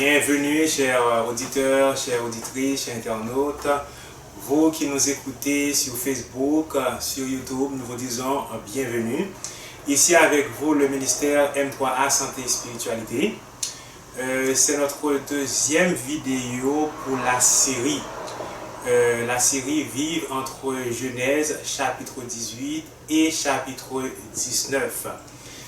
Bienvenue, chers auditeurs, chères auditrices, chers internautes. Vous qui nous écoutez sur Facebook, sur YouTube, nous vous disons bienvenue. Ici avec vous, le ministère M3A Santé et Spiritualité. C'est notre deuxième vidéo pour la série. La série Vivre entre Genèse, chapitre 18 et chapitre 19.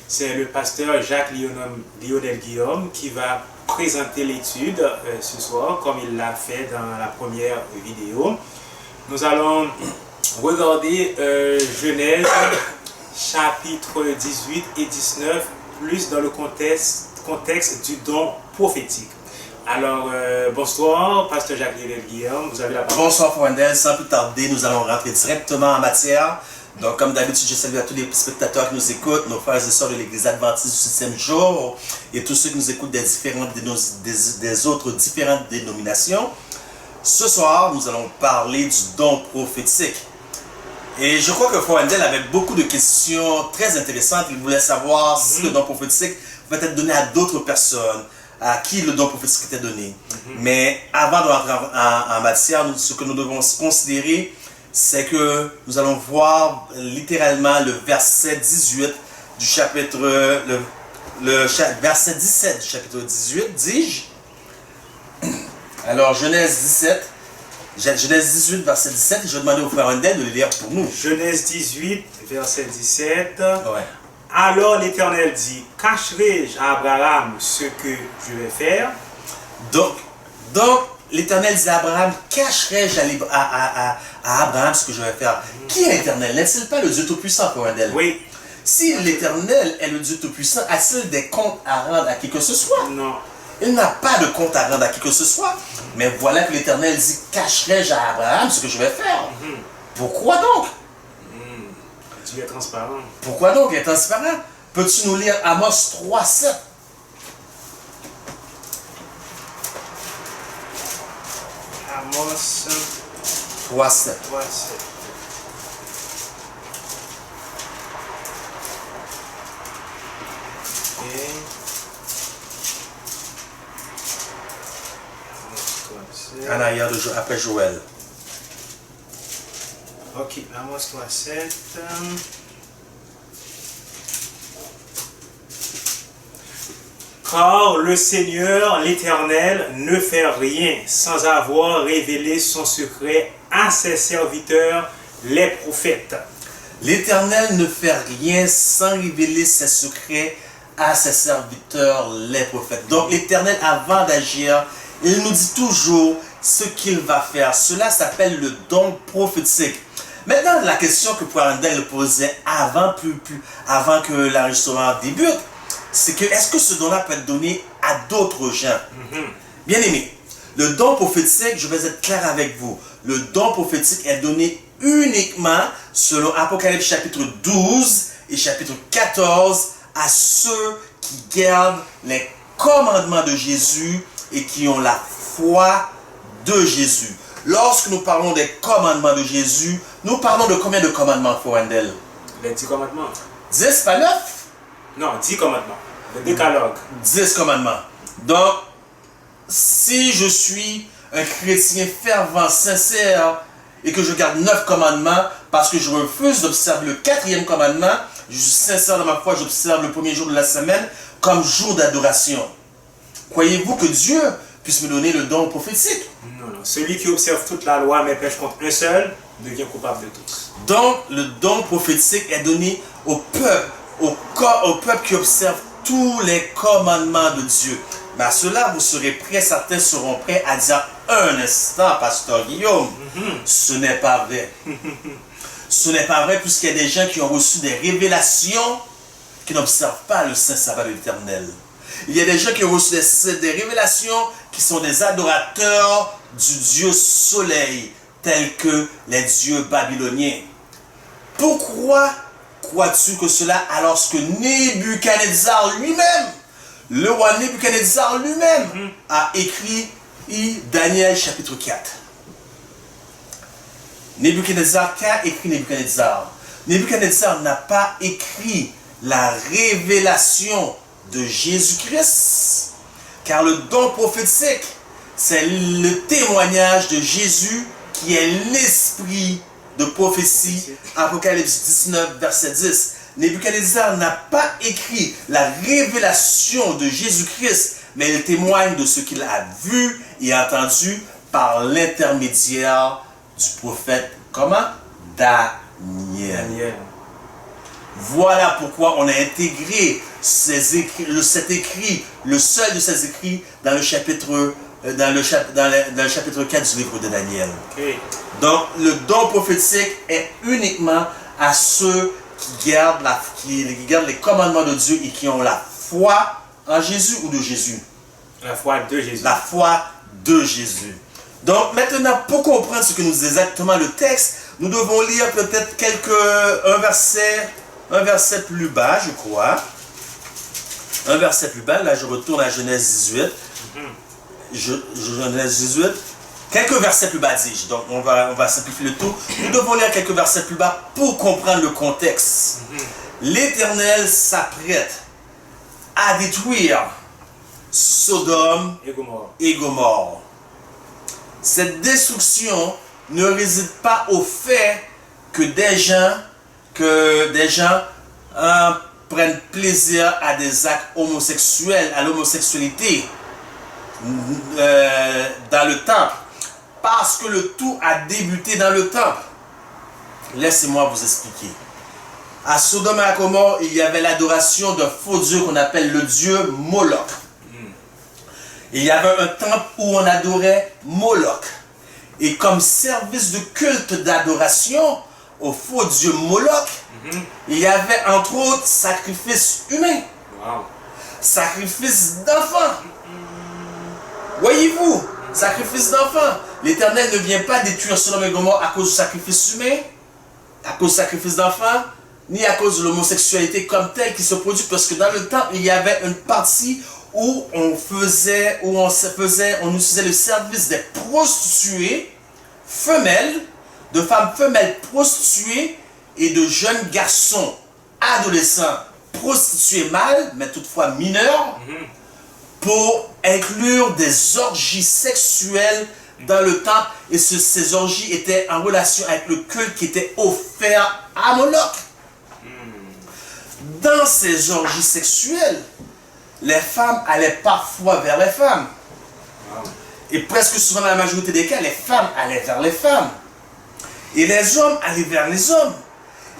C'est le pasteur Jacques Lionel Guillaume qui va présenter l'étude ce soir, comme il l'a fait dans la première vidéo. Nous allons regarder Genèse, chapitre 18 et 19, plus dans le contexte du don prophétique. Alors, bonsoir, pasteur Jacques Lionel Guillaume, vous avez la parole. Bonsoir, Fouandel. Sans plus tarder, nous allons rentrer directement en matière. Donc, comme d'habitude, je salue à tous les spectateurs qui nous écoutent, nos frères et sœurs de l'Église adventiste du 7e jour et tous ceux qui nous écoutent des autres différentes dénominations. Ce soir, nous allons parler du don prophétique. Et je crois que Fouandel avait beaucoup de questions très intéressantes. Il voulait savoir si le don prophétique pouvait être donné à d'autres personnes, à qui le don prophétique était donné. Mais avant de rentrer en matière, ce que nous devons considérer, c'est que nous allons voir littéralement le verset 18 du chapitre, verset 17 du chapitre 18, dis-je. Alors, Genèse 18, verset 17, je vais demander au frère Andel de le lire pour nous. Genèse 18, verset 17. Ouais. Alors l'Éternel dit, cacherai-je à Abraham ce que je vais faire? Donc l'Éternel dit à Abraham, cacherai-je à Abraham ce que je vais faire? Qui est l'Éternel? N'est-il pas le Dieu Tout-Puissant, pour Andel? Oui. Si l'Éternel est le Dieu Tout-Puissant, a-t-il des comptes à rendre à qui que ce soit? Non. Il n'a pas de compte à rendre à qui que ce soit. Mais voilà que l'Éternel dit, cacherai-je à Abraham ce que je vais faire? Pourquoi donc? Dieu est transparent. Pourquoi donc? Il est transparent. Peux-tu nous lire Amos 3:7? Amos 3:7. 3:7. En arrière après Joël. Ok, Amos 3:7. Car le Seigneur, l'Éternel, ne fait rien sans avoir révélé son secret à ses serviteurs, les prophètes. L'Éternel ne fait rien sans révéler ses secrets à ses serviteurs, les prophètes. Donc l'Éternel, avant d'agir, il nous dit toujours ce qu'il va faire. Cela s'appelle le don prophétique. Maintenant, la question que Poirandel posait avant que l'enregistrement débute, c'est que est-ce que ce don-là peut être donné à d'autres gens? Bien aimé, le don prophétique, je vais être clair avec vous, le don prophétique est donné uniquement selon Apocalypse chapitre 12 et chapitre 14 à ceux qui gardent les commandements de Jésus et qui ont la foi de Jésus. Lorsque nous parlons des commandements de Jésus, nous parlons de combien de commandements, Fouandel? Les 10 commandements. 10, pas 9? Non, 10 commandements. Le décalogue. 10 commandements. Donc, si je suis un chrétien fervent, sincère, et que je garde 9 commandements, parce que je refuse d'observer le 4e commandement, je suis sincère dans ma foi, j'observe le premier jour de la semaine comme jour d'adoration. Croyez-vous que Dieu puisse me donner le don prophétique? Non. Celui qui observe toute la loi mais pêche contre un seul devient coupable de tous. Donc, le don prophétique est donné au peuple, au peuple qui observe tous les commandements de Dieu. Mais à cela, vous serez prêts, certains seront prêts à dire un instant, pasteur Guillaume, ce n'est pas vrai. Ce n'est pas vrai puisqu'il y a des gens qui ont reçu des révélations qui n'observent pas le saint sabbat de l'Éternel. Il y a des gens qui ont reçu des révélations qui sont des adorateurs du Dieu soleil, tels que les dieux babyloniens. Pourquoi crois-tu que cela alors que Nebuchadnezzar lui-même, le roi Nebuchadnezzar lui-même, a écrit Daniel chapitre 4. Nebuchadnezzar, qu'a écrit Nebuchadnezzar? Nebuchadnezzar n'a pas écrit la révélation de Jésus-Christ, Car le don prophétique, c'est le témoignage de Jésus qui est l'esprit de prophétie. Apocalypse 19, verset 10. Nebuchadnezzar n'a pas écrit la révélation de Jésus-Christ, mais il témoigne de ce qu'il a vu et entendu par l'intermédiaire du prophète, comment? Daniel. Voilà pourquoi on a intégré cet écrit, le seul de ces écrits, dans le chapitre, dans le chapitre 4 du livre de Daniel. Okay. Donc, le don prophétique est uniquement à ceux qui gardent les commandements de Dieu et qui ont la foi en Jésus ou de Jésus. La foi de Jésus. La foi de Jésus. Donc, maintenant, pour comprendre ce que nous dit exactement le texte, nous devons lire peut-être un verset plus bas, je crois. Un verset plus bas, là je retourne à Genèse 18. Genèse 18. Quelques versets plus bas, dis-je. Donc on va simplifier le tout. Nous devons lire quelques versets plus bas pour comprendre le contexte. L'Éternel s'apprête à détruire Sodome et Gomorrhe. Cette destruction ne réside pas au fait que des gens prennent plaisir à des actes homosexuels, à l'homosexualité dans le temple, parce que le tout a débuté dans le temple. Laissez-moi vous expliquer. À Sodome et à Gomorrhe, il y avait l'adoration d'un faux dieu qu'on appelle le dieu Moloch. Il y avait un temple où on adorait Moloch. Et comme service de culte d'adoration au faux dieu Moloch, il y avait entre autres sacrifice humain, sacrifice d'enfants. Voyez-vous, sacrifice d'enfants. L'Éternel ne vient pas détruire Sodome et Gomorrhe à cause du sacrifice humain, à cause du sacrifice d'enfants, ni à cause de l'homosexualité comme telle qui se produit, parce que dans le temple, il y avait une partie où on utilisait le service des prostituées femelles, de femmes femelles prostituées et de jeunes garçons adolescents prostitués mâles, mais toutefois mineurs, pour inclure des orgies sexuelles dans le temple. Et ces orgies étaient en relation avec le culte qui était offert à Moloch. Dans ces orgies sexuelles, les femmes allaient parfois vers les femmes. Et presque souvent dans la majorité des cas, les femmes allaient vers les femmes. Et les hommes allaient vers les hommes.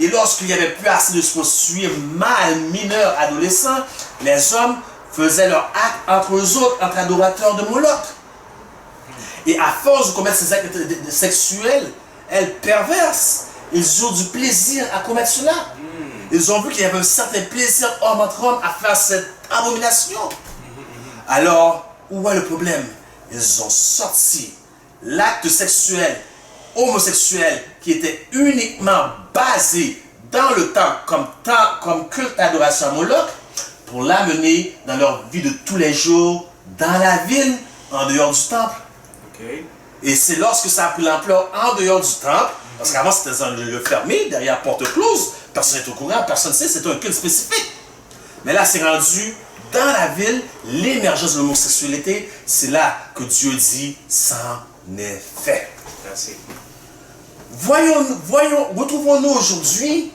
Et lorsqu'il n'y avait plus assez de prostituées mâles, mineurs, adolescents, les hommes faisaient leur acte entre eux autres, entre adorateurs de Moloch. Et à force de commettre ces actes sexuels, elles perversent. Ils ont du plaisir à commettre cela. Ils ont vu qu'il y avait un certain plaisir homme entre hommes à faire cette abomination. Alors, où est le problème? Ils ont sorti l'acte sexuel, homosexuel, qui était uniquement basé dans le temps comme culte d'adoration à Moloch, pour l'amener dans leur vie de tous les jours, dans la ville, en dehors du temple. Et c'est lorsque ça a pris l'ampleur en dehors du temple, parce qu'avant c'était dans le lieu fermé, derrière porte close, personne n'est au courant, personne ne sait, c'est un culte spécifique. Mais là c'est rendu dans la ville, l'émergence de l'homosexualité, c'est là que Dieu dit, c'en est fait. Merci. Retrouvons-nous aujourd'hui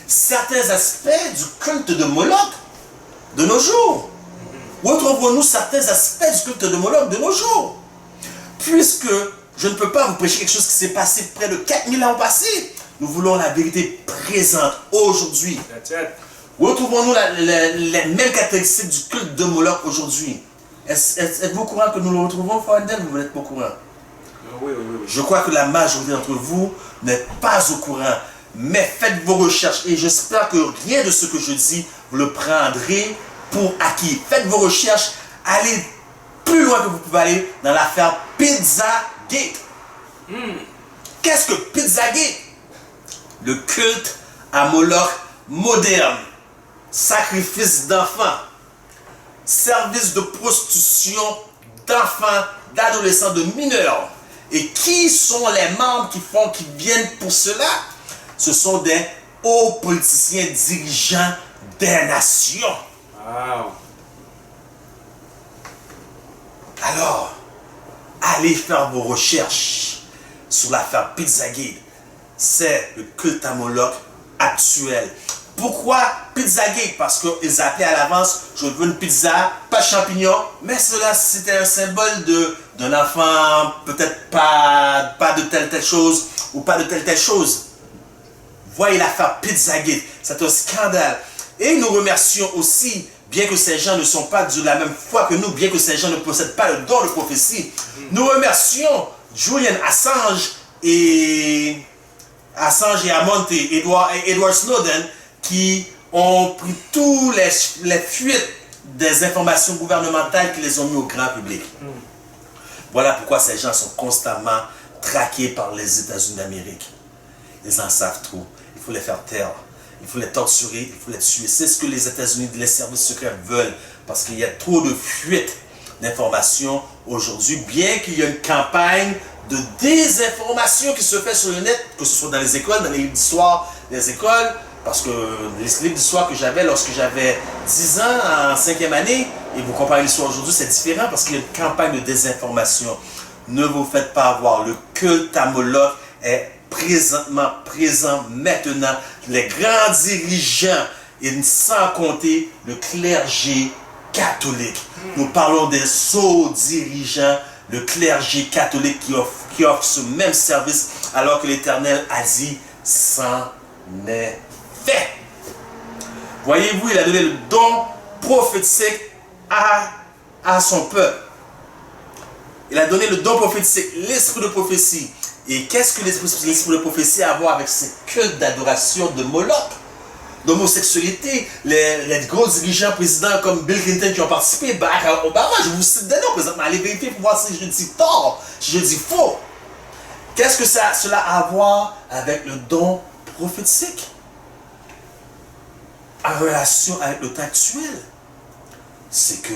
certains aspects du culte de Moloch de nos jours. Retrouvons-nous certains aspects du culte de Moloch de nos jours. Puisque je ne peux pas vous prêcher quelque chose qui s'est passé près de 4000 ans passés, nous voulons la vérité présente aujourd'hui. Retrouvons-nous les mêmes caractéristiques du culte de Moloch aujourd'hui. Êtes-vous au courant que nous le retrouvons, Fandel? Vous n'êtes pas au courant? Oui. Je crois que la majorité d'entre vous n'êtes pas au courant. Mais faites vos recherches et j'espère que rien de ce que je dis, vous le prendrez pour acquis. Faites vos recherches, allez plus loin que vous pouvez aller dans l'affaire Pizzagate. Qu'est-ce que Pizzagate? Le culte à Moloch moderne. Sacrifice d'enfants. Service de prostitution d'enfants, d'adolescents, de mineurs. Et qui sont les membres qui viennent pour cela? Ce sont des hauts politiciens dirigeants des nations. Alors, allez faire vos recherches sur l'affaire Pizzagate. C'est le culte à Moloch actuel. Pourquoi Pizzagate? Parce qu'ils appelaient à l'avance, je veux une pizza, pas de champignons, mais cela c'était un symbole d'un enfant, peut-être pas de telle chose, ou pas de telle chose. Voyez l'affaire Pizzagate, c'est un scandale. Et nous remercions aussi, bien que ces gens ne sont pas de la même foi que nous, bien que ces gens ne possèdent pas le don de prophétie, nous remercions Julian Assange et Amonte, Edward Snowden, qui ont pris toutes les fuites des informations gouvernementales qui les ont mis au grand public. Voilà pourquoi ces gens sont constamment traqués par les États-Unis d'Amérique. Ils en savent trop. Il faut les faire taire. Il faut les torturer, il faut les tuer. C'est ce que les États-Unis, les services secrets veulent. Parce qu'il y a trop de fuites d'informations aujourd'hui. Bien qu'il y ait une campagne de désinformation qui se fait sur le net, que ce soit dans les écoles, dans les livres d'histoire des écoles. Parce que les livres d'histoire que j'avais lorsque j'avais 10 ans, en 5e année, et vous comparez l'histoire aujourd'hui, c'est différent parce qu'il y a une campagne de désinformation. Ne vous faites pas avoir. Le culte à Moloch est présentement présent maintenant. Les grands dirigeants, et sans compter le clergé catholique. Nous parlons des sots dirigeants, le clergé catholique qui offre ce même service alors que l'Éternel a dit s'en est fait. Voyez-vous, il a donné le don prophétique à son peuple. Il a donné le don prophétique, l'esprit de prophétie. Et qu'est-ce que l'esprit de prophétie a à voir avec ces cultes d'adoration de Moloch, d'homosexualité? Les gros dirigeants présidents comme Bill Clinton qui ont participé, Barack Obama, je vous cite des noms présentement. Allez vérifier pour voir si je dis tort, si je dis faux. Qu'est-ce que cela a à voir avec le don prophétique en relation avec le temps actuel? C'est que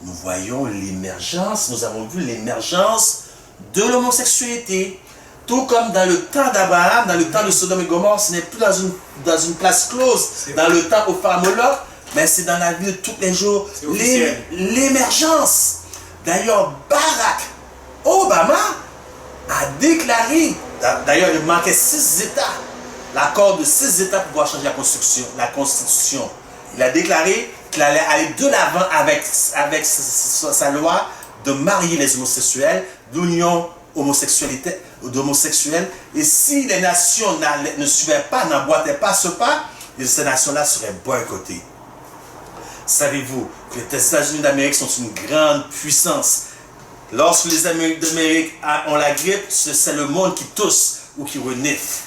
nous voyons l'émergence, nous avons vu l'émergence de l'homosexualité. Tout comme dans le temps d'Abraham, dans le temps de Sodome et Gomorrhe, ce n'est plus dans une place close, dans le temps au phare Moloch, mais c'est dans la vie de tous les jours, l'émergence. D'ailleurs, Barack Obama a déclaré, d'ailleurs il manquait 6 États, l'accord de 6 États pour pouvoir changer la Constitution. Il a déclaré qu'il allait aller de l'avant avec sa loi de marier les homosexuels, l'union d'homosexuels. Et si les nations ne suivaient pas, n'emboîtaient pas ce pas, ces nations-là seraient boycottées. Savez-vous que les États-Unis d'Amérique sont une grande puissance? Lorsque les États-Unis d'Amérique ont la grippe, c'est le monde qui tousse ou qui renifle.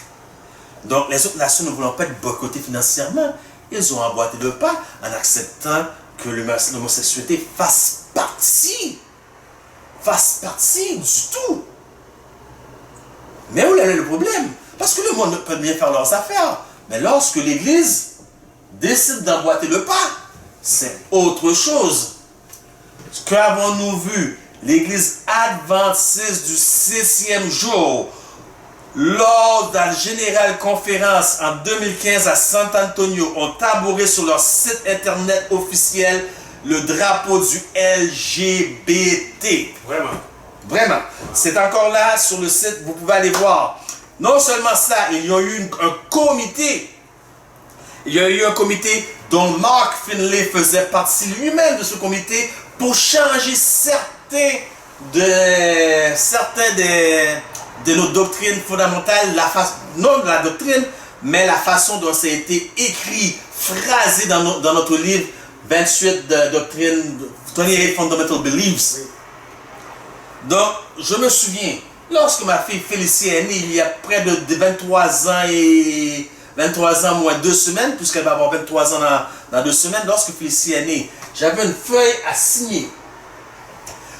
Donc les autres nations ne voulant pas être boycottées financièrement, ils ont emboîté le pas en acceptant que l'homosexualité fasse partie du tout. Mais où est le problème? Parce que le monde peut bien faire leurs affaires. Mais lorsque l'Église décide d'emboîter le pas, c'est autre chose. Qu'avons-nous vu? L'Église adventiste du 6e jour, lors de la générale conférence en 2015 à San Antonio, ont tabouré sur leur site internet officiel le drapeau du LGBT. Vraiment. C'est encore là sur le site, vous pouvez aller voir. Non seulement ça, il y a eu un comité. Il y a eu un comité dont Mark Finlay faisait partie lui-même de ce comité pour changer certains de nos doctrines fondamentales, non de la doctrine, mais la façon dont ça a été écrit, phrasé dans notre livre 28 de doctrine, 28 Fundamental Beliefs. Donc, je me souviens, lorsque ma fille Félicie est née, il y a près de 23 ans et 23 ans moins 2 semaines, puisqu'elle va avoir 23 ans dans 2 semaines, lorsque Félicie est née, j'avais une feuille à signer.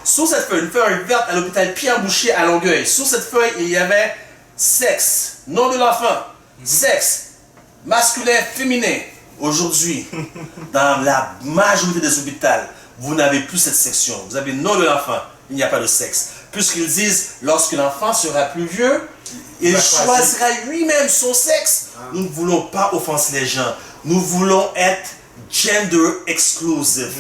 Sous cette feuille, une feuille verte à l'hôpital Pierre-Boucher à Longueuil. Sous cette feuille, il y avait sexe, nom de l'enfant, sexe, masculin, féminin. Aujourd'hui, dans la majorité des hôpitaux, vous n'avez plus cette section. Vous avez nom de l'enfant, il n'y a pas de sexe. Puisqu'ils disent, lorsque l'enfant sera plus vieux, il choisira lui-même son sexe. Nous ne voulons pas offenser les gens. Nous voulons être gender exclusive.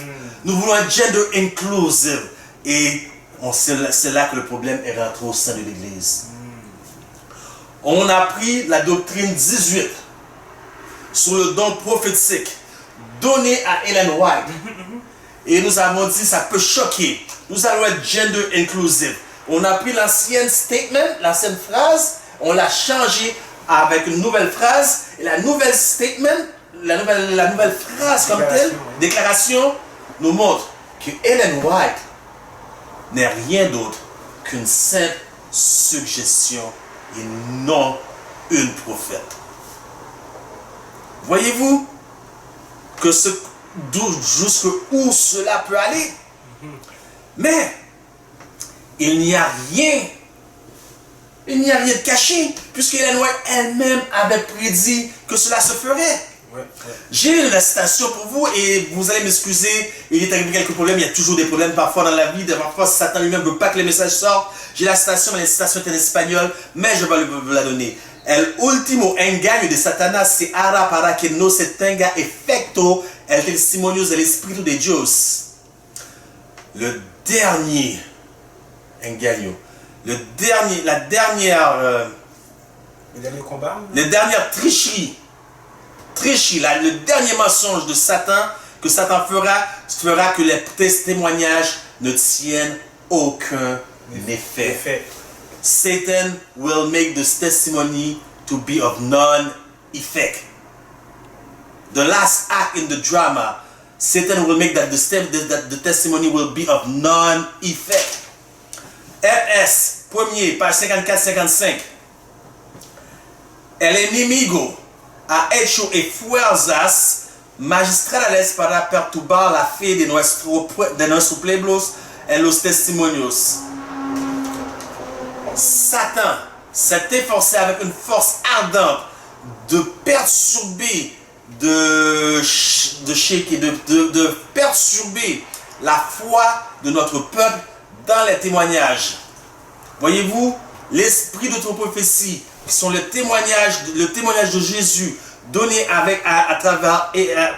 Nous voulons être gender inclusive. Et c'est là que le problème est rentré au sein de l'Église. On a pris la doctrine 18 sur le don prophétique donné à Ellen White. Et nous avons dit ça peut choquer. Nous allons être gender inclusive. On a pris l'ancienne statement, l'ancienne phrase, on l'a changée avec une nouvelle phrase. Et la nouvelle statement, la nouvelle phrase comme telle, déclaration, nous montre que Ellen White n'est rien d'autre qu'une simple suggestion et non une prophète. Voyez-vous que jusqu'où cela peut aller? Mais il n'y a rien de caché, puisque Ellen White elle-même avait prédit que cela se ferait. J'ai la citation pour vous et vous allez m'excuser, il est arrivé quelques problèmes, il y a toujours des problèmes parfois dans la vie, parfois Satan lui-même ne veut pas que les messages sortent. J'ai la citation, mais la citation est en espagnol, mais je vais vous la donner. El último engaño de Satanás se hará para que no se tenga efecto el testimonio del Espíritu de Dios. Le dernier engaño, la dernière tricherie, le dernier mensonge de Satan, que Satan fera que les témoignages ne tiennent aucun effet. Satan will make this testimony to be of none effect. The last act in the drama, Satan will make that the testimony will be of none effect. RS, premier, page 54-55. El enemigo ha hecho esfuerzos magistrales para perturbar la fe de nuestros pueblos en los testimonios. Satan s'est efforcé avec une force ardente de perturber, de perturber la foi de notre peuple dans les témoignages. Voyez-vous, l'esprit de notre prophétie, qui sont le témoignage de Jésus donné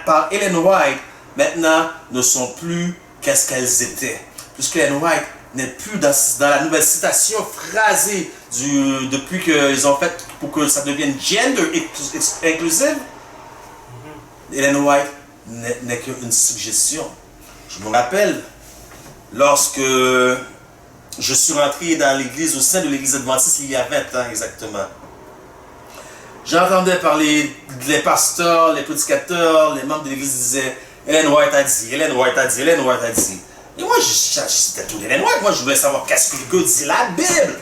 par Ellen White, maintenant ne sont plus qu'est-ce qu'elles étaient. Puisque Ellen White n'est plus dans la nouvelle citation phrasée depuis qu'ils ont fait pour que ça devienne gender inclusive. Ellen White n'est qu'une suggestion. Je me rappelle, lorsque je suis rentré dans l'église, au sein de l'église adventiste, il y a 20 ans exactement. J'entendais parler, les pasteurs, les prédicateurs, les membres de l'église disaient Ellen White a dit, Ellen White a dit, Ellen White a dit. Et moi, c'était tout Ellen White. Moi, je voulais savoir qu'est-ce que dit la Bible.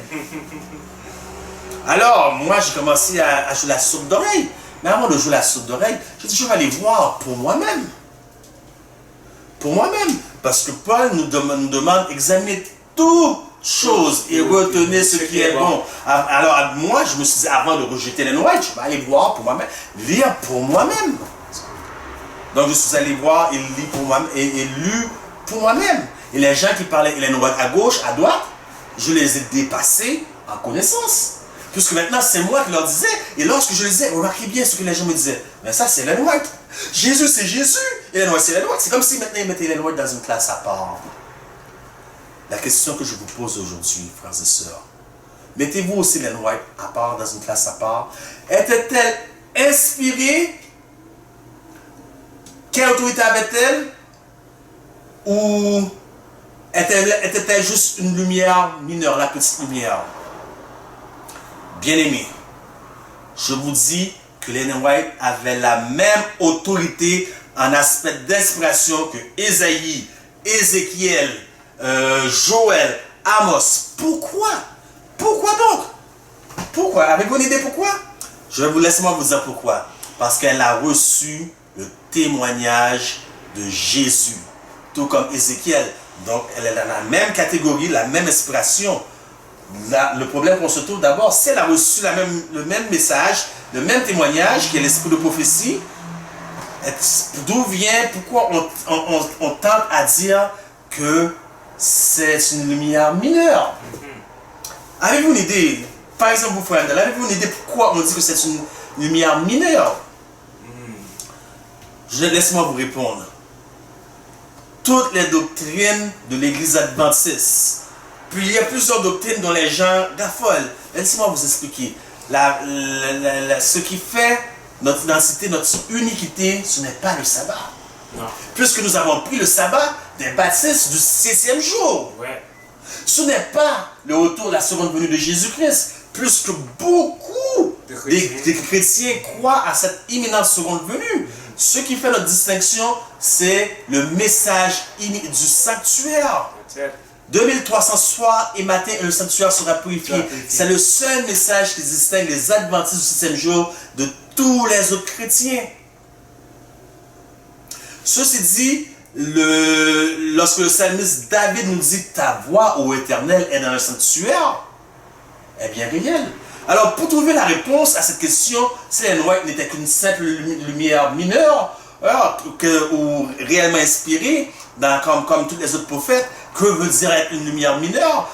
Alors, moi, j'ai commencé à jouer la sourde d'oreille. Mais avant de jouer la sourde d'oreille, j'ai dit, je vais aller voir pour moi-même. Pour moi-même. Parce que Paul nous demande d'examiner toutes choses et retenir ce qui est bon. Alors, moi, je me suis dit, avant de rejeter Ellen White, je vais aller voir pour moi-même, lire pour moi-même. Donc, je suis allé voir et lire pour moi-même et lu pour moi-même. Et les gens qui parlaient Ellen White à gauche, à droite, je les ai dépassés en connaissance. Puisque maintenant, c'est moi qui leur disais. Et lorsque je les disais, remarquez bien ce que les gens me disaient. Mais ça, c'est Ellen White. Jésus, c'est Jésus. Ellen White, c'est Ellen White. C'est comme si maintenant, ils mettaient Ellen White dans une classe à part. La question que je vous pose aujourd'hui, frères et sœurs, mettez-vous aussi Ellen White à part, dans une classe à part. Était-elle inspirée? Quelle autorité avait-elle? Ou était-elle juste une lumière mineure, la petite lumière? Bien-aimés, je vous dis que Ellen White avait la même autorité en aspect d'inspiration que Ésaïe, Ézéchiel, Joël, Amos. Pourquoi? Pourquoi donc? Pourquoi? Avez-vous une idée pourquoi? Je vais vous laisser moi vous dire pourquoi. Parce qu'elle a reçu le témoignage de Jésus, tout comme Ézéchiel. Donc elle est dans la même catégorie, la même inspiration. Le problème qu'on se trouve d'abord, c'est qu'elle a reçu le même message, le même témoignage qui est l'esprit de prophétie. D'où vient, pourquoi on tente à dire que c'est une lumière mineure? Avez-vous une idée? Par exemple, vous frères, avez-vous une idée pourquoi on dit que c'est une lumière mineure? Laissez-moi vous répondre. toutes les doctrines de l'Église adventiste. Puis il y a plusieurs doctrines dont les gens raffolent. Laissez-moi vous expliquer. Ce qui fait notre identité, notre uniquité, ce n'est pas le sabbat. Non. Puisque nous avons pris le sabbat des baptistes du 6e jour. Ouais. Ce n'est pas le retour de la seconde venue de Jésus-Christ. Puisque beaucoup des chrétiens croient à cette imminente seconde venue. Ce qui fait notre distinction, c'est le message du sanctuaire. 2300 soirs et matins, le sanctuaire sera purifié. C'est le seul message qui distingue les adventistes du 6e jour de tous les autres chrétiens. Ceci dit, lorsque le psalmiste David nous dit « Ta voix, ô Éternel, est dans le sanctuaire », est bien réelle. Alors, pour trouver la réponse à cette question, si les White n'étaient qu'une simple lumière mineure, ou réellement inspirée, comme tous les autres prophètes, que veut dire être une lumière mineure?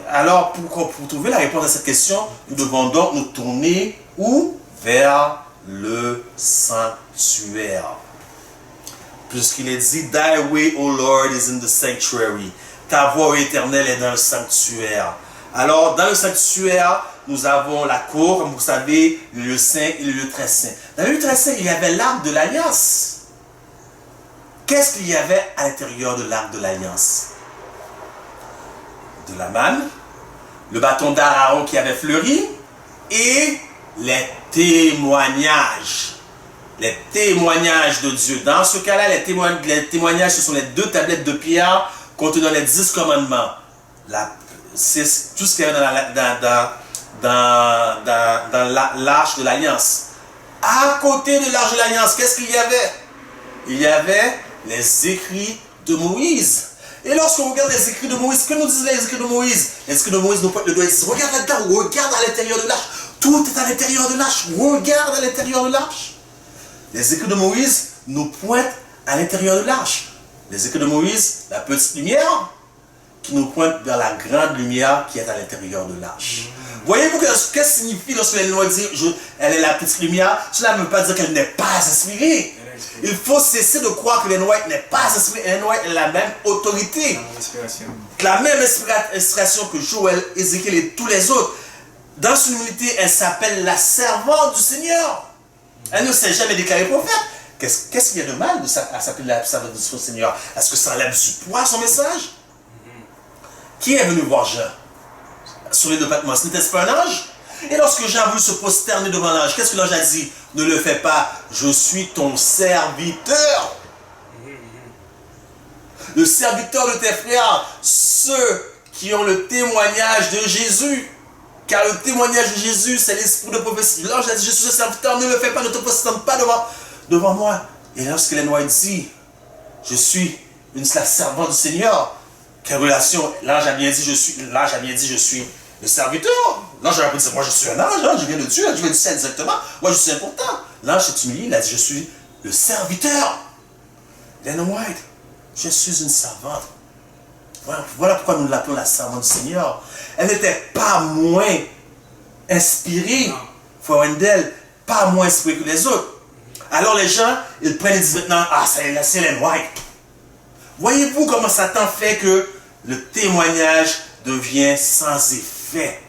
Alors, pour trouver la réponse à cette question, nous devons donc nous tourner où? Vers le sanctuaire. Puisqu'il est dit, Thy way, O Lord, is in the sanctuary. Ta voix éternelle est dans le sanctuaire. Alors, dans le sanctuaire, nous avons la cour, comme vous savez, le lieu saint et le lieu très saint. Dans le lieu très saint, il y avait l'arc de l'alliance. Qu'est-ce qu'il y avait à l'intérieur de l'arc de l'alliance? De la manne, le bâton d'Aaron qui avait fleuri et les témoignages. Les témoignages de Dieu. Dans ce cas-là, les témoignages, ce sont les 2 tablettes de pierre contenant les 10 commandements. C'est tout ce qu'il y avait dans l'arche de l'Alliance. À côté de l'arche de l'Alliance, qu'est-ce qu'il y avait? Il y avait les écrits de Moïse. Et lorsqu'on regarde les écrits de Moïse, que nous disent les écrits de Moïse? Les écrits de Moïse nous pointent le doigt et disent, regarde là-dedans, regarde à l'intérieur de l'arche. Tout est à l'intérieur de l'arche. Regarde à l'intérieur de l'arche. Les écrits de Moïse nous pointent à l'intérieur de l'arche. Les écrits de Moïse, la petite lumière, qui nous pointe vers la grande lumière qui est à l'intérieur de l'arche. Voyez-vous qu'est-ce que signifie lorsque les lois disent elle est la petite lumière? Cela ne veut pas dire qu'elle n'est pas inspirée. Il faut cesser de croire que les White n'est pas inspirée. Les White a la même autorité. La même inspiration que Joël, Ézéchiel et tous les autres. Dans son humilité, elle s'appelle la servante du Seigneur. Elle ne s'est jamais déclarée prophète. Qu'est-ce qu'il y a de mal à s'appeler la servante du Seigneur? Est-ce que ça enlève du poids à son message? Qui est venu voir Jean sur les 2 Patmos? N'était-ce pas un ange? Et lorsque Jean a voulu se prosterner devant l'ange, qu'est-ce que l'ange a dit? Ne le fais pas, je suis ton serviteur. Le serviteur de tes frères, ceux qui ont le témoignage de Jésus. Car le témoignage de Jésus, c'est l'esprit de prophétie. L'ange a dit, je suis un serviteur, ne le fais pas, ne te prosterne pas devant moi. Et lorsque les Noirs dit, je suis la servante du Seigneur, quelle relation? L'ange a bien dit, je suis le serviteur. L'ange a pas dit, moi je suis un ange, je viens de Dieu, je viens du ciel directement, moi je suis important. L'ange s'est humilié, il a dit, je suis le serviteur. Ellen White, je suis une servante. Voilà pourquoi nous l'appelons la servante du Seigneur. Elle n'était pas moins inspirée, foi Wendell, pas moins inspirée que les autres. Alors les gens, ils prennent et disent maintenant, ah c'est Ellen White. Voyez-vous comment Satan fait que le témoignage devient sans effet.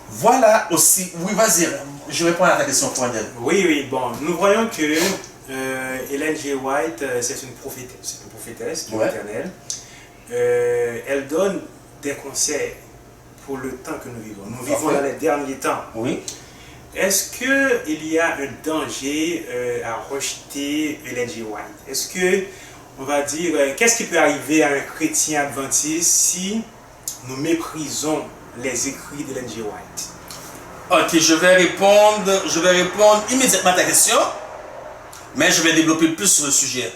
Voilà aussi, oui vas-y, je réponds à ta question, foi Wendell. Oui, bon, nous voyons que Ellen G. White, c'est une prophétesse de l'Éternel. Elle donne des conseils pour le temps que nous vivons. Nous vivons dans les derniers temps. Oui. Est-ce qu'il y a un danger à rejeter Ellen G. White? Est-ce que, on va dire, qu'est-ce qui peut arriver à un chrétien adventiste si nous méprisons les écrits d'Ellen G. White? Ok, je vais répondre immédiatement à ta question, mais je vais développer plus sur le sujet.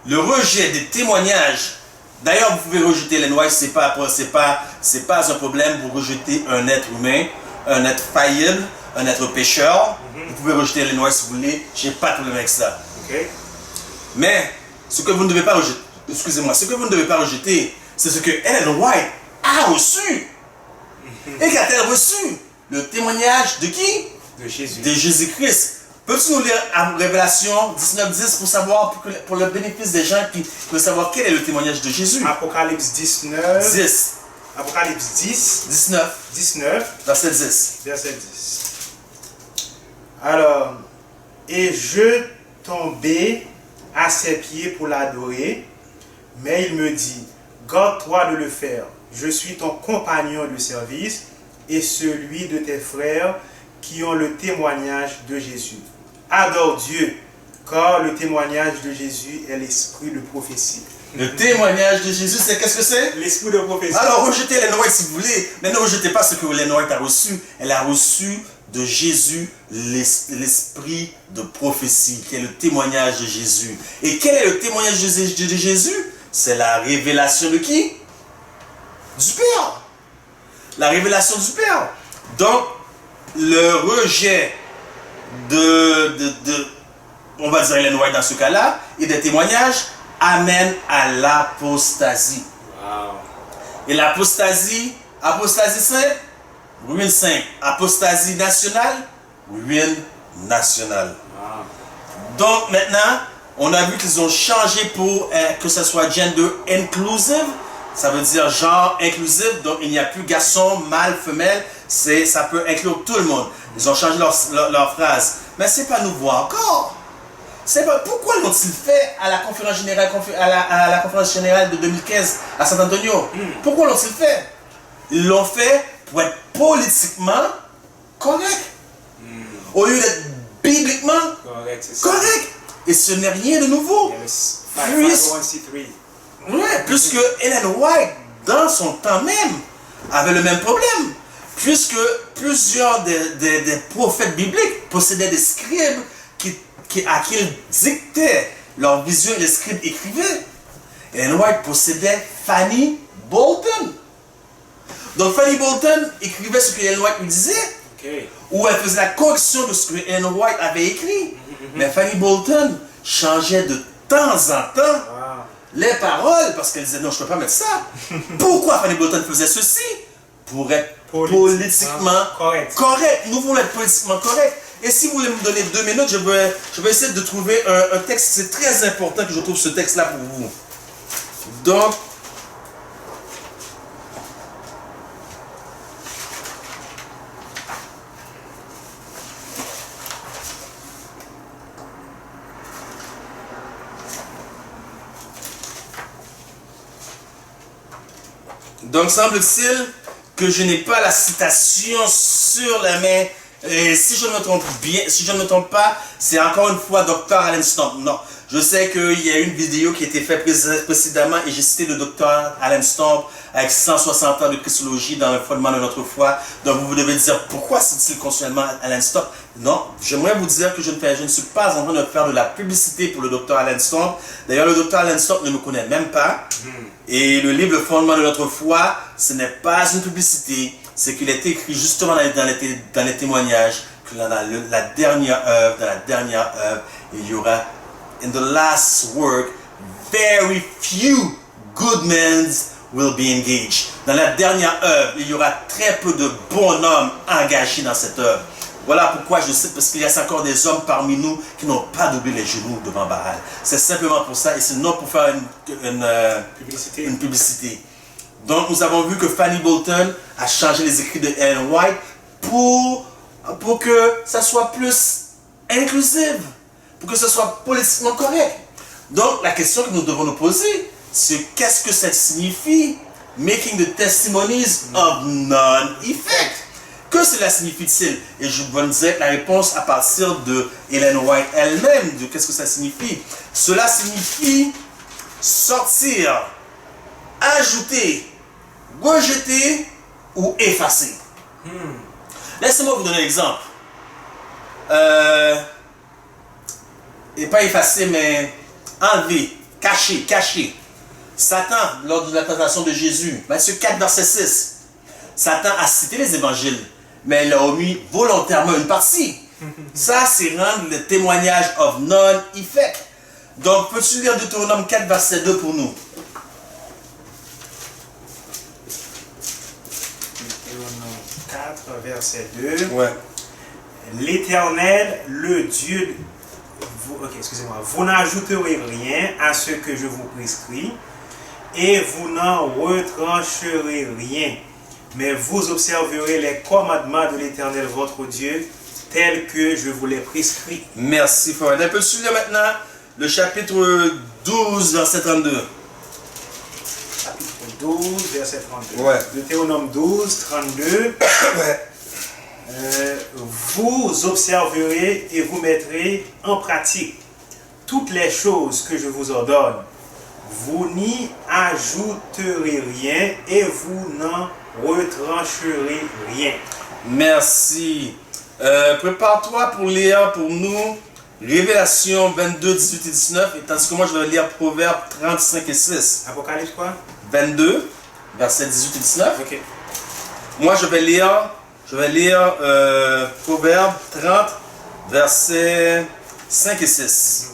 Le rejet des témoignages. D'ailleurs, vous pouvez rejeter Ellen White, c'est pas un problème. Vous rejetez un être humain, un être faillible, un être pécheur. Vous pouvez rejeter Ellen White si vous voulez, j'ai pas de problème avec ça. Okay. Mais ce que vous ne devez pas rejeter, ce que vous ne devez pas rejeter, c'est ce que Ellen White a reçu. Et qu'a-t-elle reçu? Le témoignage de qui? De Jésus. De Jésus-Christ. Peux-tu nous lire à Révélation 19:10 pour savoir, pour le bénéfice des gens qui veulent savoir quel est le témoignage de Jésus? Apocalypse 19. 10. Apocalypse 10. 19. Verset 10. Verset 10. Alors, et je tombai à ses pieds pour l'adorer, mais il me dit, garde-toi de le faire. Je suis ton compagnon de service et celui de tes frères qui ont le témoignage de Jésus. Adore Dieu, car le témoignage de Jésus est l'esprit de prophétie. Le témoignage de Jésus, c'est qu'est-ce que c'est? L'esprit de prophétie. Alors rejetez Ellen White si vous voulez, mais ne rejetez pas ce que Ellen White a reçu. Elle a reçu de Jésus l'esprit de prophétie, qui est le témoignage de Jésus. Et quel est le témoignage de Jésus? C'est la révélation de qui? Du Père. La révélation du Père. Donc, le rejet on va dire Ellen White dans ce cas-là, et des témoignages, amène à l'apostasie. Wow. Et l'apostasie, apostasie sainte, ruine sainte. Apostasie nationale, ruine nationale. Wow. Donc maintenant, on a vu qu'ils ont changé pour que ce soit gender inclusive. Ça veut dire genre inclusif, donc il n'y a plus garçon, mâle, femelle, ça peut inclure tout le monde. Ils ont changé leur phrase. Mais c'est pas nouveau encore. C'est pas, pourquoi l'ont-ils fait à la conférence générale, à la conférence générale de 2015 à San Antonio? Pourquoi l'ont-ils fait? Ils l'ont fait pour être politiquement correct. Au lieu d'être bibliquement correct. Et ce n'est rien de nouveau. Puisque Ellen White, dans son temps même, avait le même problème. Puisque plusieurs des prophètes bibliques possédaient des scribes à qui ils dictaient leur vision et les scribes écrivaient. Ellen White possédait Fanny Bolton. Donc Fanny Bolton écrivait ce que Ellen White lui disait, ou elle faisait la correction de ce que Ellen White avait écrit. Mais Fanny Bolton changeait de temps en temps les paroles parce qu'elle disait non, je ne peux pas mettre ça. Pourquoi Fanny Bolton faisait ceci? Pour être politiquement correct. Nous voulons être politiquement corrects. Et si vous voulez me donner 2 minutes, je vais essayer de trouver un texte. C'est très important que je trouve ce texte-là pour vous. Donc, semble-t-il que je n'ai pas la citation sur la main. Et si je ne me trompe pas, c'est encore une fois Dr. Alan Stump. Non, je sais qu'il y a une vidéo qui a été faite précédemment et j'ai cité le Dr. Alan Stump avec 160 ans de christologie dans le fondement de notre foi. Donc vous devez dire, pourquoi cite-t-il continuellement Alan Stump? Non, j'aimerais vous dire que je ne suis pas en train de faire de la publicité pour le Dr. Alan Stump. D'ailleurs, le Dr. Alan Stump ne me connaît même pas. Et le livre Le fondement de notre foi, ce n'est pas une publicité. C'est qu'il a été écrit justement dans les témoignages que dans la dernière œuvre, il y aura in the last work, very few good men will be engaged. Dans la dernière œuvre, il y aura très peu de bons hommes engagés dans cette œuvre. Voilà pourquoi je sais, parce qu'il y a encore des hommes parmi nous qui n'ont pas doublé les genoux devant Baal. C'est simplement pour ça, et c'est non pour faire une publicité. Donc nous avons vu que Fanny Bolton a changé les écrits de Ellen White pour que ça soit plus inclusif, pour que ce soit politiquement correct. Donc la question que nous devons nous poser, c'est qu'est-ce que ça signifie making the testimonies of non-effect? Que cela signifie-t-il? Et je vais vous dire la réponse à partir de Ellen White elle-même, de qu'est-ce que ça signifie. Cela signifie sortir, ajouter, rejeter ou effacer. Laissez-moi vous donner un exemple. Et pas effacer, mais enlever, cacher. Satan, lors de la tentation de Jésus, Matthieu 4, verset 6, Satan a cité les évangiles, mais il a omis volontairement une partie. Ça, c'est rendre le témoignage of non-effect. Donc, peux-tu lire Deutéronome 4, verset 2 pour nous? Deutéronome 4, verset 2. Ouais. l'Éternel, le Dieu, vous n'ajouterez rien à ce que je vous prescris, et vous n'en retrancherez rien, mais vous observerez les commandements de l'Éternel votre Dieu, tels que je vous les prescris. Merci, frère. On peut suivre maintenant le chapitre 12, verset 32. Chapitre 12, verset 32. Ouais. Deutéronome 12, 32. Ouais. Vous observerez et vous mettrez en pratique toutes les choses que je vous ordonne. Vous n'y ajouterez rien et vous n'en retrancherez rien. Merci. Prépare-toi pour lire pour nous Révélation 22, 18 et 19, et tandis que moi je vais lire Proverbes 35 et 6. Apocalypse quoi? 22, versets 18 et 19. Ok. Moi je vais lire Proverbes 30, versets 5 et 6.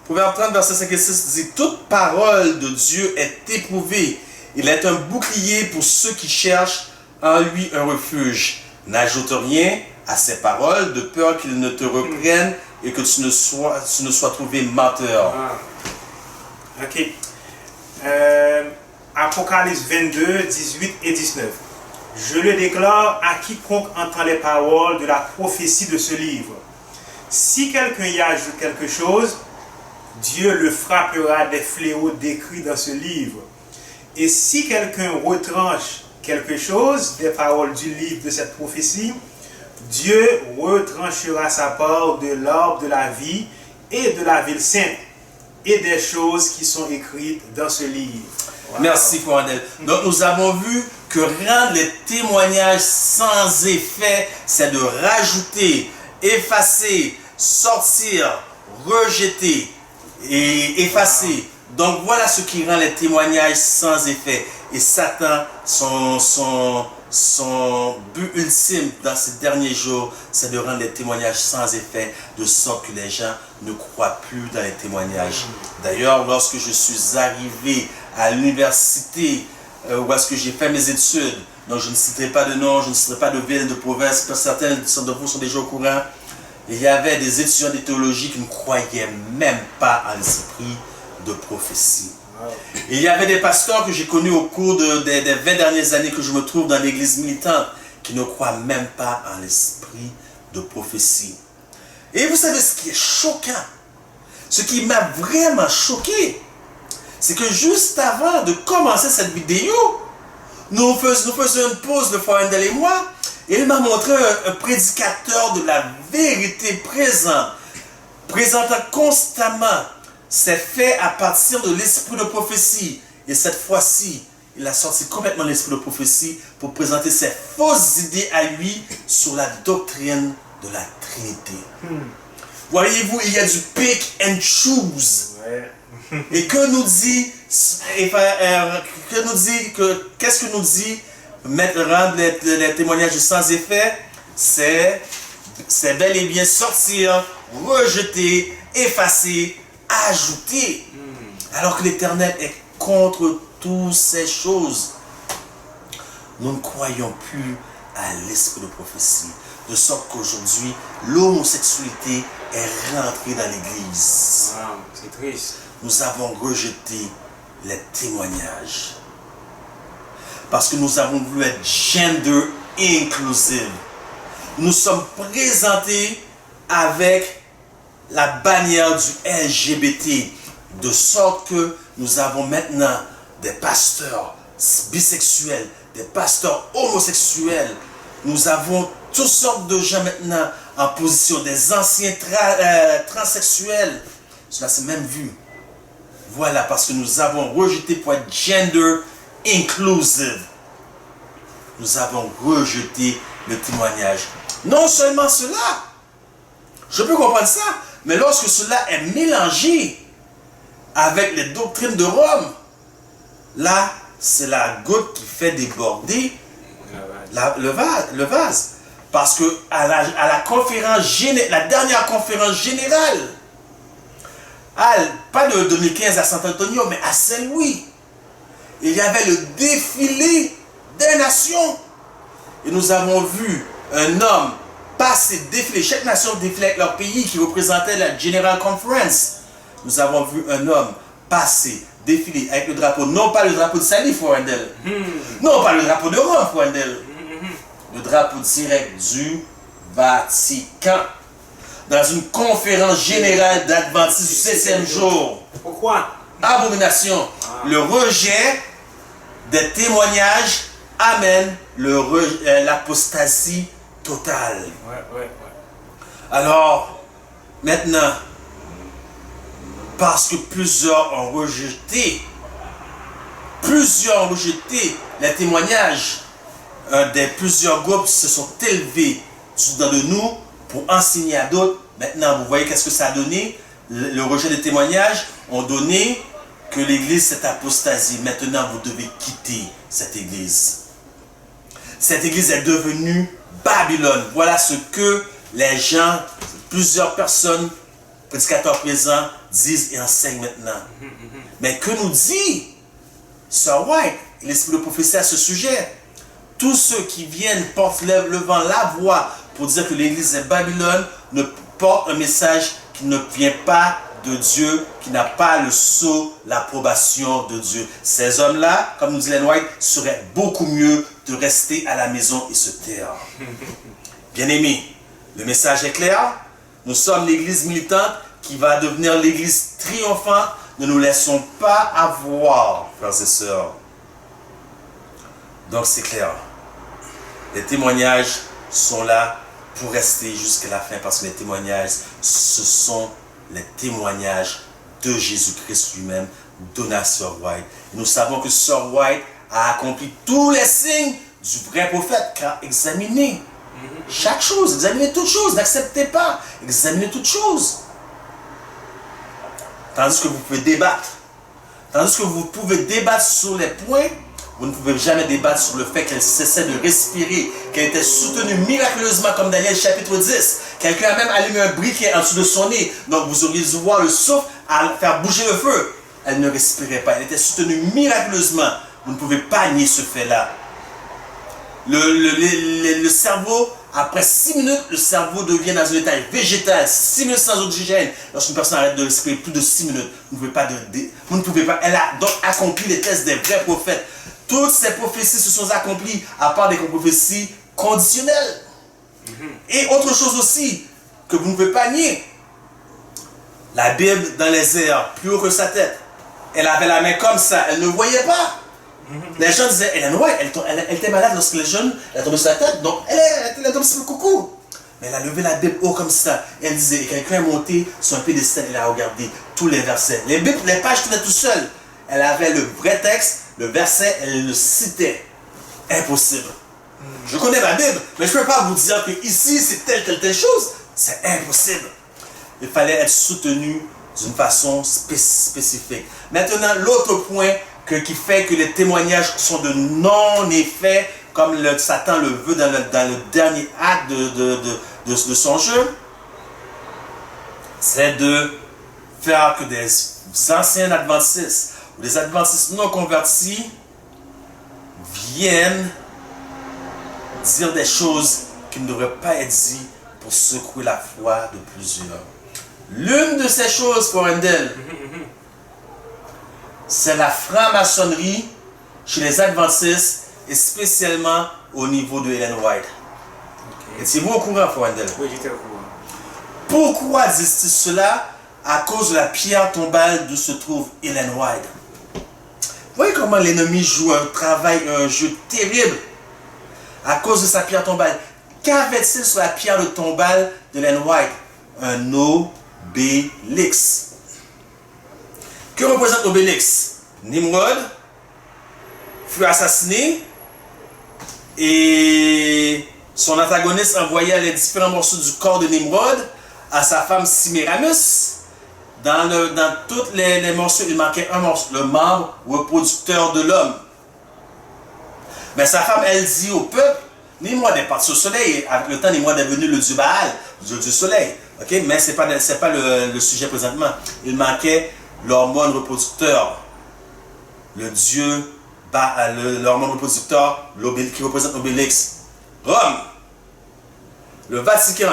Proverbe 30, verset 5 et 6 dit: toute parole de Dieu est éprouvée. Il est un bouclier pour ceux qui cherchent en lui un refuge. N'ajoute rien à ces paroles de peur qu'ils ne te reprennent et que tu ne sois trouvé menteur. Ah. Ok. Apocalypse 22, 18 et 19. Je le déclare à quiconque entend les paroles de la prophétie de ce livre. Si quelqu'un y ajoute quelque chose, Dieu le frappera des fléaux décrits dans ce livre. Et si quelqu'un retranche quelque chose des paroles du livre de cette prophétie, Dieu retranchera sa part de l'arbre de la vie et de la ville sainte et des choses qui sont écrites dans ce livre. Wow. Merci, Coronel. Donc nous avons vu que rendre les témoignages sans effet, c'est de rajouter, effacer, sortir, rejeter et effacer. Donc voilà ce qui rend les témoignages sans effet. Et Satan, son but ultime dans ces derniers jours, c'est de rendre les témoignages sans effet, de sorte que les gens ne croient plus dans les témoignages. D'ailleurs, lorsque je suis arrivé à l'université, où est-ce que j'ai fait mes études, donc je ne citerai pas de nom, je ne citerai pas de ville, de province, que certains de vous sont déjà au courant, il y avait des étudiants de théologie qui ne croyaient même pas en l'esprit de prophétie. Il y avait des pasteurs que j'ai connus au cours des 20 dernières années que je me trouve dans l'église militante qui ne croient même pas en l'esprit de prophétie. Et vous savez ce qui est choquant, ce qui m'a vraiment choqué, c'est que juste avant de commencer cette vidéo, nous faisions une pause, le frère Endel et moi, et il m'a montré un prédicateur de la vérité présentant constamment ses faits à partir de l'esprit de prophétie. Et cette fois-ci, il a sorti complètement l'esprit de prophétie pour présenter ses fausses idées à lui sur la doctrine de la Trinité. Voyez-vous, il y a du pick and choose. Ouais. Et qu'est-ce que nous dit rendre les témoignages sans effet? C'est bel et bien sortir, rejeter, effacer, ajouter. Alors que l'Éternel est contre toutes ces choses. Nous ne croyons plus à l'esprit de prophétie. De sorte qu'aujourd'hui, l'homosexualité est rentrée dans l'Église. Wow, c'est triste. Nous avons rejeté les témoignages. Parce que nous avons voulu être gender inclusive. Nous sommes présentés avec la bannière du LGBT. De sorte que nous avons maintenant des pasteurs bisexuels, des pasteurs homosexuels. Nous avons toutes sortes de gens maintenant en position, des anciens transsexuels. Cela s'est même vu. Voilà, parce que nous avons rejeté pour être gender inclusive. Nous avons rejeté le témoignage. Non seulement cela, je peux comprendre ça, mais lorsque cela est mélangé avec les doctrines de Rome, là, c'est la goutte qui fait déborder le vase. Parce que à la conférence la dernière conférence générale, pas de 2015 à San Antonio, mais à Saint-Louis, il y avait le défilé des nations. Et nous avons vu un homme passer, défiler. Chaque nation défilait avec leur pays qui représentait la General Conference. Nous avons vu un homme passer, défiler avec le drapeau, non pas le drapeau de Sali, Forandel. Non pas le drapeau de Rome, Forandel. Le drapeau direct du Vatican. Dans une conférence générale d'Adventistes du 7e jour. Pourquoi? Abomination. Le rejet des témoignages amène l'apostasie totale. Ouais. Alors, maintenant, parce que plusieurs ont rejeté les témoignages, plusieurs groupes se sont élevés dans de nous pour enseigner à d'autres. Maintenant, vous voyez qu'est-ce que ça a donné? Le rejet des témoignages ont donné que l'église s'est apostasie. Maintenant, vous devez quitter cette église. Cette église est devenue Babylone. Voilà ce que les gens, plusieurs personnes, prédicateurs présents, disent et enseignent maintenant. Mais que nous dit Sir White et l'esprit de prophétie à ce sujet? Tous ceux qui viennent, portent levant la voix pour dire que l'église est Babylone, ne portent un message qui ne vient pas de Dieu, qui n'a pas le sceau, l'approbation de Dieu. Ces hommes-là, comme nous dit Ellen White, seraient beaucoup mieux de rester à la maison et se taire. Bien-aimés, le message est clair. Nous sommes l'église militante qui va devenir l'église triomphante. Ne nous laissons pas avoir, frères et sœurs. Donc c'est clair. Les témoignages sont là pour rester jusqu'à la fin parce que les témoignages, ce sont les témoignages de Jésus-Christ lui-même, donnés à Sir White. Et nous savons que Sir White a accompli tous les signes du vrai prophète, car examinez chaque chose, examinez toutes choses, n'acceptez pas, examinez toutes choses. Tandis que vous pouvez débattre, tandis que vous pouvez débattre sur les points, vous ne pouvez jamais débattre sur le fait qu'elle cessait de respirer, qu'elle était soutenue miraculeusement comme Daniel chapitre 10. Quelqu'un a même allumé un briquet en dessous de son nez. Donc vous auriez dû voir le souffle à faire bouger le feu. Elle ne respirait pas. Elle était soutenue miraculeusement. Vous ne pouvez pas nier ce fait-là. Le cerveau, après 6 minutes, le cerveau devient dans un état végétal. 6 minutes sans oxygène. Lorsqu'une personne arrête de respirer plus de 6 minutes, vous ne pouvez pas. Elle a donc accompli les tests des vrais prophètes. Toutes ces prophéties se sont accomplies, à part des prophéties conditionnelles. Et autre chose aussi, que vous ne pouvez pas nier. La Bible dans les airs, plus haut que sa tête. Elle avait la main comme ça, elle ne voyait pas. Les gens disaient, Ellen White, elle était malade lorsque les jeunes, elle a tombé sur la tête, donc elle a tombé sur le coucou. Mais elle a levé la Bible haut comme ça. Elle disait, et quelqu'un est monté sur un piédestal, il a regardé tous les versets. Les pages tournaient tout seules. Elle avait le vrai texte, le verset, elle le citait. Impossible. Je connais ma Bible, mais je ne peux pas vous dire que ici c'est telle chose. C'est impossible. Il fallait être soutenu d'une façon spécifique. Maintenant, l'autre point qui fait que les témoignages sont de non-effet, comme Satan le veut dans le dernier acte de son jeu, c'est de faire que des anciens adventistes ou des adventistes non convertis viennent dire des choses qui ne devraient pas être dites pour secouer la foi de plusieurs. L'une de ces choses, Forandel, c'est la franc-maçonnerie chez les adventistes et spécialement au niveau de Ellen White. Okay. Étiez-vous au courant, Forandel? Oui, j'étais au courant. Pourquoi disent-ils cela? À cause de la pierre tombale d'où se trouve Ellen White. Vous voyez comment l'ennemi joue un jeu terrible à cause de sa pierre tombale. Qu'avait-il sur la pierre de tombale de Ellen White? Un obélix. Que représente l'obélix? Nimrod fut assassiné et son antagoniste envoya les différents morceaux du corps de Nimrod à sa femme Sémiramis. Dans tous les morceaux, il manquait un morceau, le membre reproducteur de l'homme. Mais sa femme, elle dit au peuple, Nimrod est parti au soleil. Avec le temps, Nimrod est devenu le dieu Baal, le dieu du soleil. Okay? Mais ce n'est pas le sujet présentement. Il manquait l'hormone reproducteur. Le dieu, l'hormone reproducteur qui représente l'obélix. Rome. Le Vatican,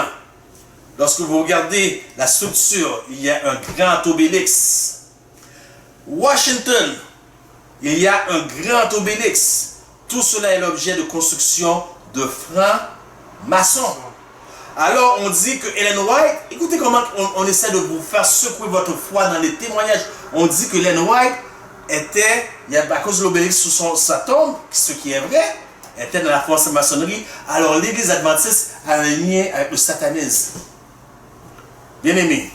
lorsque vous regardez la structure, il y a un grand obélix. Washington, il y a un grand obélix. Tout cela est l'objet de construction de francs-maçons. Alors on dit que Ellen White, écoutez comment on essaie de vous faire secouer votre foi dans les témoignages. On dit que Ellen White était, à cause de l'obélix sous sa tombe, ce qui est vrai, était dans la franc-maçonnerie. Alors l'église adventiste a un lien avec le satanisme. Bien aimé,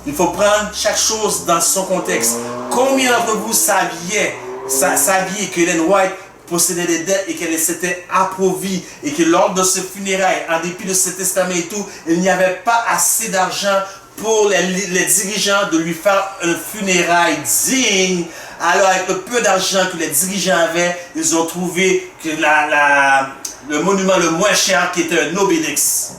il faut prendre chaque chose dans son contexte. Combien d'entre vous saviez que Ellen White possédait des dettes et qu'elle s'était appauvrie et que lors de ce funérailles, en dépit de ce testament et tout, il n'y avait pas assez d'argent pour les dirigeants de lui faire un funérail digne. Alors avec le peu d'argent que les dirigeants avaient, ils ont trouvé que le monument le moins cher qui était un obélix.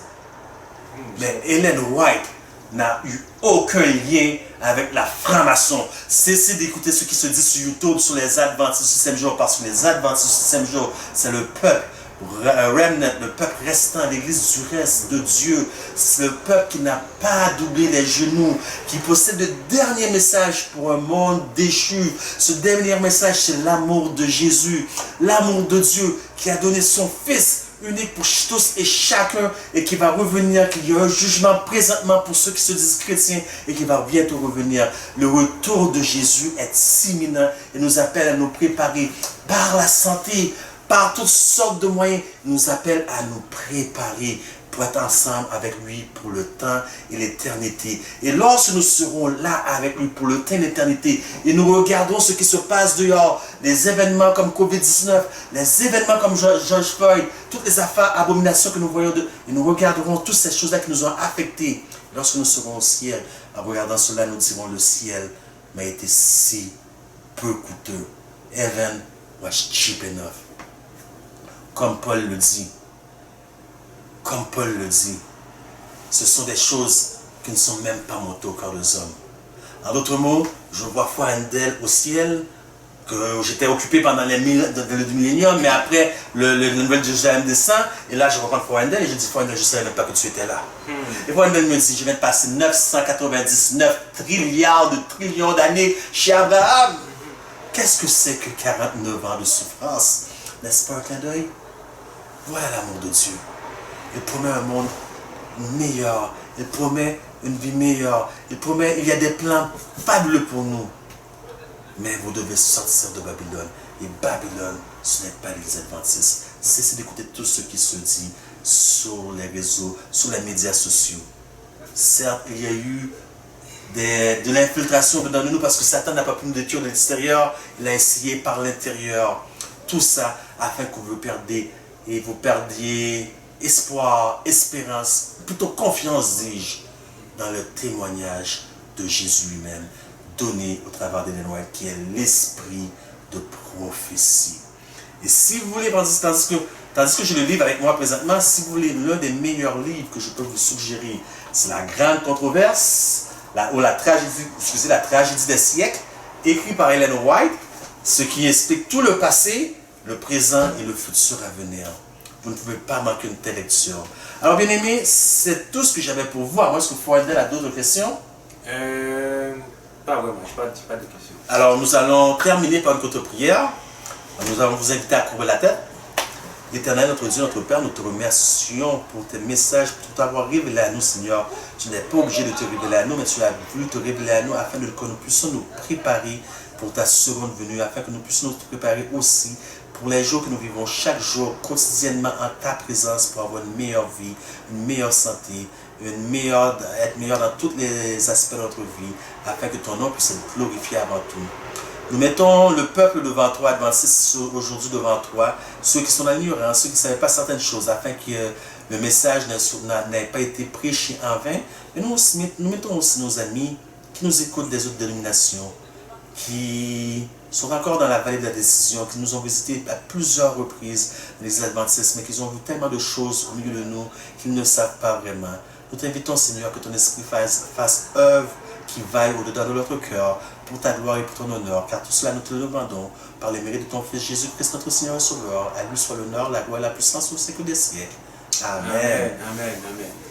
Mais Ellen White n'a eu aucun lien avec la franc-maçon. Cessez d'écouter ce qui se dit sur YouTube sur les Adventistes du 7e jour, parce que les Adventistes du 7e jour, c'est le peuple remnant, le peuple restant, l'église du reste de Dieu. C'est le peuple qui n'a pas doublé les genoux, qui possède le dernier message pour un monde déchu. Ce dernier message, c'est l'amour de Jésus, l'amour de Dieu qui a donné son Fils unique pour tous et chacun, et qui va revenir, qu'il y a un jugement présentement pour ceux qui se disent chrétiens et qui va bientôt revenir. Le retour de Jésus est imminent et nous appelle à nous préparer par la santé, par toutes sortes de moyens. Il nous appelle à nous préparer pour être ensemble avec lui pour le temps et l'éternité. Et lorsque nous serons là avec lui pour le temps et l'éternité, et nous regardons ce qui se passe dehors, les événements comme COVID-19, les événements comme George Floyd, toutes les affaires, abominations que nous voyons, et nous regarderons toutes ces choses-là qui nous ont affectés. Lorsque nous serons au ciel, en regardant cela, nous dirons: le ciel m'a été si peu coûteux. Heaven was cheap enough. Comme Paul le dit. Comme Paul le dit, ce sont des choses qui ne sont même pas montées au cœur des hommes. En d'autres mots, je vois foi Handel au ciel, que j'étais occupé pendant le millénium, mais après, le Nouvelle Jérusalem descend, et là, je reprends foi Handel, et je dis: foi Handel, je ne savais même pas que tu étais là. Et foi Handel me dit: je viens de passer 999 trillions d'années chez Abraham. Qu'est-ce que c'est que 49 ans de souffrance? N'est-ce pas un clin d'œil? Voilà l'amour de Dieu. Il promet un monde meilleur. Il promet une vie meilleure. Il y a des plans fabuleux pour nous. Mais vous devez sortir de Babylone. Et Babylone, ce n'est pas les adventistes. Cessez d'écouter tout ce qui se dit sur les réseaux, sur les médias sociaux. Certes, il y a eu de l'infiltration dedans de nous parce que Satan n'a pas pu nous détruire de l'extérieur. Il a essayé par l'intérieur. Tout ça afin que vous perdiez espoir, espérance, plutôt confiance, dis-je, dans le témoignage de Jésus lui-même, donné au travers d'Ellen White, qui est l'esprit de prophétie. Et si vous voulez, tandis que je le livre avec moi présentement, si vous voulez l'un des meilleurs livres que je peux vous suggérer, c'est La Grande Controverse, la tragédie des siècles, écrit par Ellen White, ce qui explique tout le passé, le présent et le futur à venir. Vous ne pouvez pas manquer une telle lecture. Alors, bien aimé, c'est tout ce que j'avais pour vous. Est-ce que Fouadel a d'autres questions? Pas vraiment, je n'ai pas de questions. Alors, nous allons terminer par une courte prière. Nous allons vous inviter à couvrir la tête. Éternel, notre Dieu, notre Père, nous te remercions pour tes messages, pour t'avoir révélé à nous, Seigneur. Tu n'es pas obligé de te révéler à nous, mais tu as voulu te révéler à nous afin que nous puissions nous préparer pour ta seconde venue, afin que nous puissions nous préparer aussi pour les jours que nous vivons chaque jour, quotidiennement en ta présence, pour avoir une meilleure vie, une meilleure santé, être meilleur dans tous les aspects de notre vie, afin que ton nom puisse être glorifié avant tout. Nous mettons le peuple devant toi, adventistes aujourd'hui devant toi, ceux qui sont dans l'ignorance, ceux qui ne savaient pas certaines choses, afin que le message n'ait pas été prêché en vain. Et nous mettons aussi nos amis qui nous écoutent des autres dénominations, qui sont encore dans la vallée de la décision, qui nous ont visités à plusieurs reprises, les adventistes, mais qui ont vu tellement de choses au milieu de nous qu'ils ne savent pas vraiment. Nous t'invitons, Seigneur, que ton esprit fasse œuvre qui vaille au-dedans de notre cœur, pour ta gloire et pour ton honneur, car tout cela nous te le demandons par les mérites de ton Fils Jésus-Christ, notre Seigneur et Sauveur. À lui soit l'honneur, la gloire et la puissance au siècle des siècles. Amen. Amen, amen, amen.